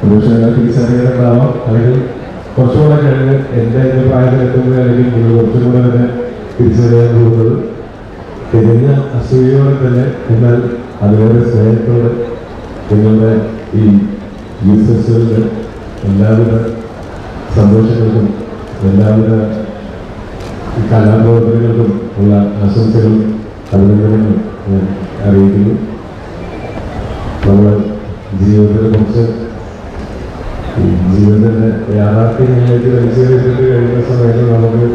തിരിച്ചറിയുന്നുണ്ടാവാം, അല്ലെങ്കിൽ കുറച്ചുകൂടെ കഴിഞ്ഞ് എൻ്റെ പ്രായത്തിലെത്തുമ്പോൾ അല്ലെങ്കിൽ നിങ്ങൾ കുറച്ചും കൂടെ തന്നെ തിരിച്ചറിയാൻ പോകുന്നത് തികഞ്ഞ അസൂയയോടെ തന്നെ, എന്നാൽ അതുപോലെ സ്നേഹത്തോടെ നിങ്ങളുടെ ഈ യൂത്ത് ഫെസ്റ്റിവലിന് എല്ലാവിധ സന്തോഷങ്ങൾക്കും എല്ലാവിധ കലാപ്രവർത്തനങ്ങൾക്കും ഉള്ള ആശംസകളും അഭിനന്ദനങ്ങളും ഞാൻ അറിയിക്കുന്നു. നമ്മൾ ജീവിതത്തിനെ കുറിച്ച് ജീവിതത്തിൻ്റെ യാഥാർത്ഥ്യങ്ങളിലേക്ക് വലിച്ചെറിഞ്ഞിട്ട് കഴിയുന്ന സമയത്ത് നമുക്ക്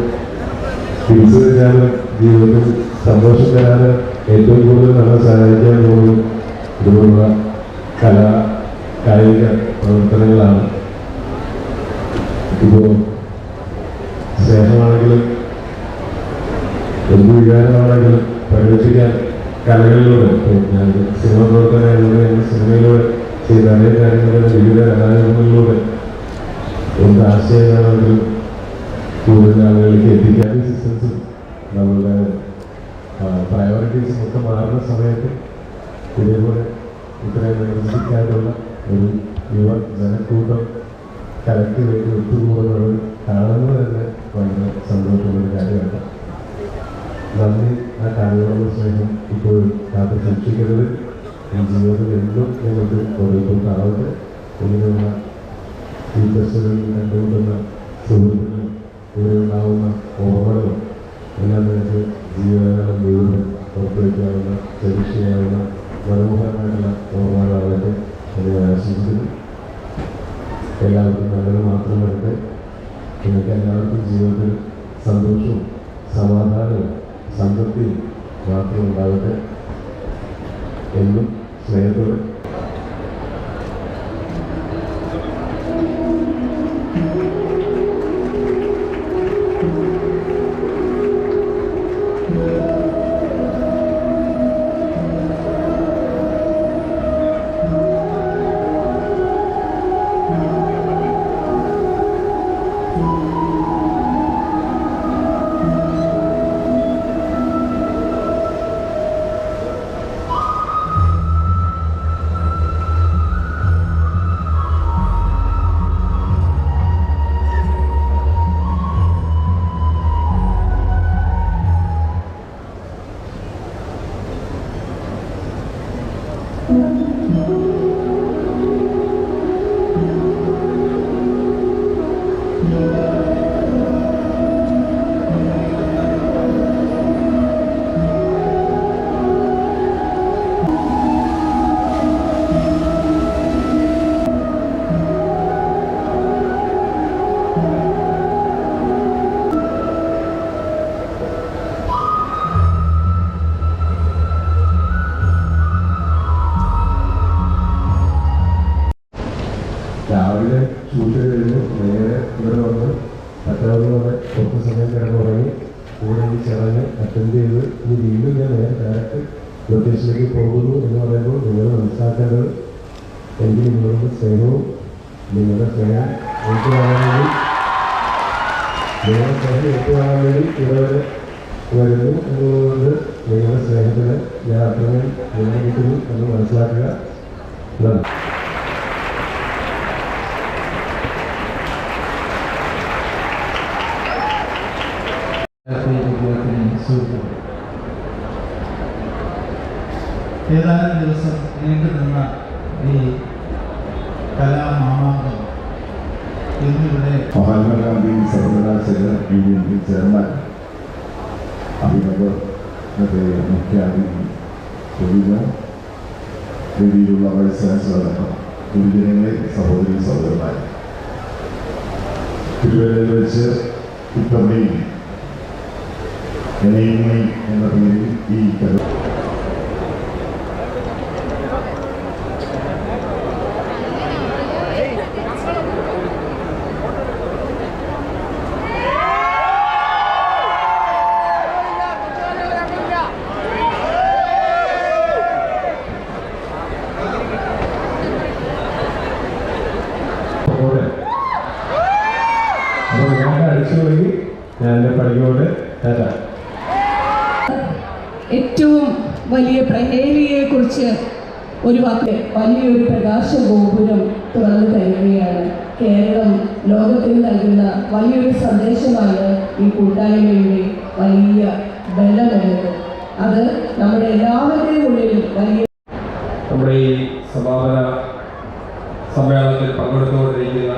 തിരിച്ചു തരാനും ജീവിതത്തിൽ സന്തോഷം തരാനും ഏറ്റവും കൂടുതൽ നമ്മളെ സഹായിക്കാൻ പോകുന്ന ഇതുപോലുള്ള കായിക പ്രവർത്തനങ്ങളാണ്. ഇപ്പോൾ സ്നേഹമാണെങ്കിലും എന്ത് വികാരമാണെങ്കിലും പ്രകടിപ്പിക്കാൻ കലകളിലൂടെ, ഞാൻ സിനിമ പ്രവർത്തനങ്ങളിലൂടെ സിനിമയിലൂടെ ചെയ്ത അനേക കാര്യങ്ങളുടെ വിവിധ കലാരൂപങ്ങളിലൂടെ എന്ത് ആശയങ്ങളാണെങ്കിലും കൂടുതൽ ആളുകളിലേക്ക് എത്തിക്കാൻ സിസ്റ്റംസും നമ്മളുടെ പ്രയോറിറ്റീസും ഒക്കെ മാറുന്ന സമയത്ത് ഇതേപോലെ ഇത്രയും വികസിക്കാനുള്ള ഒരു യുവ ജനക്കൂട്ടം കലയ്ക്ക് വേണ്ടി ഒത്തുകൂടുന്നത് കാണുന്നത് തന്നെ വളരെ സന്തോഷമുള്ള കാര്യമാണ്. നന്ദി. ആ കലയോടുള്ള സ്നേഹം ഇപ്പോഴും കാത്ത് സൂക്ഷിക്കരുത്. ഈ ജീവിതത്തിൽ എന്നും ഞങ്ങൾക്ക് ഓരോരുത്തർക്കും ആവട്ടെ. ഇങ്ങനെയുള്ള ഈ ഫെസ്റ്റിവലിൽ കണ്ടുകൊണ്ടുള്ള സുഹൃത്തുക്കളും ഇവിടെ ഉണ്ടാവുന്ന ഓർമ്മകളും എല്ലാം നമുക്ക് ജീവിതകാലം മുഴുവൻ ഓർത്തുവയ്ക്കാവുന്ന ചരിഷ്യാവുന്ന മനോഹരമായിട്ടുള്ള ഓർമ്മകളാവട്ടെ എന്ന് ഞാൻ ആശംസിക്കുന്നു. എല്ലാവർക്കും നല്ലത് മാത്രം വരട്ടെ. നിങ്ങൾക്ക് എല്ലാവർക്കും ജീവിതത്തിൽ സന്തോഷവും സമാധാനവും സംതൃപ്തിയും മാത്രം ഉണ്ടാവട്ടെ. എന്നും സ്നേഹത്തോടെ. രാവിലെ ഷൂട്ട് കഴിഞ്ഞു നേരെ ഇവിടെ വന്ന് പറ്റാവുന്നതോടെ കുറച്ച് സമയം കിടന്നുറങ്ങി ഇവിടെ ഈ ചടങ്ങ് അറ്റൻഡ് ചെയ്ത് ഇനി വീണ്ടും ഞാൻ നേരെ ഡയറക്റ്റ് ലൊക്കേഷനിലേക്ക് പോകുന്നു എന്ന് പറയുമ്പോൾ നിങ്ങൾ മനസ്സിലാക്കേണ്ടത് എനിക്ക് നിങ്ങളുടെ സ്നേഹവും നിങ്ങളുടെ സ്നേഹം ഏറ്റുവാങ്ങാൻ വേണ്ടി ഇവിടെ വരെ വരുന്നു എന്നുള്ളതുകൊണ്ട് നിങ്ങളുടെ സ്നേഹത്തിന് ഞാൻ അത്രമേൽ നിലനിൽക്കുന്നു എന്ന് മനസ്സിലാക്കുക. നന്ദി. ഏതാനും ദിവസം നീണ്ടു നിന്ന ഈ കലാമാമാങ്കം ഇന്നിവിടെ മഹാത്മാഗാന്ധി സർവകലാശാല യൂണിയൻ ചെയർമാൻ അഭിനവർ മുഖ്യാതിഥി വേദിയിലുള്ള വൈസ് ചാൻസലർ ഗുരുജനങ്ങളെ സഹോദരി സഹോദരന്മാർ, തിരുവല്ലയിൽ വെച്ച് ഇത്തവണയും എന്ന പേരിൽ ഈ ഏറ്റവും വലിയ പ്രഹേലിയെ കുറിച്ച് ഒരു വാക്ക്, വലിയൊരു പ്രകാശ ഗോപുരം തുറന്നു തരികയാണ്. ലോകത്തിന് നൽകുന്ന വലിയൊരു സന്ദേശമാണ് ഈ കൂട്ടായ്മയുടെ വലിയ ബലമെന്നത്. അത് നമ്മുടെ എല്ലാവരുടെയും ഉള്ളിലും വലിയ നമ്മുടെ ഈ സമാപന സമ്മേളനത്തിൽ പങ്കെടുത്തുകൊണ്ടിരിക്കുന്ന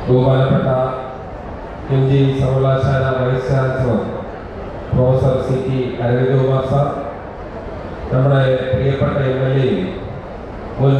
ബഹുമാനപ്പെട്ട MG സർവകലാശാല vice chancellor professor CT Aravind Kumar sir, നമ്മുടെ പ്രിയപ്പെട്ട MLA മുൻ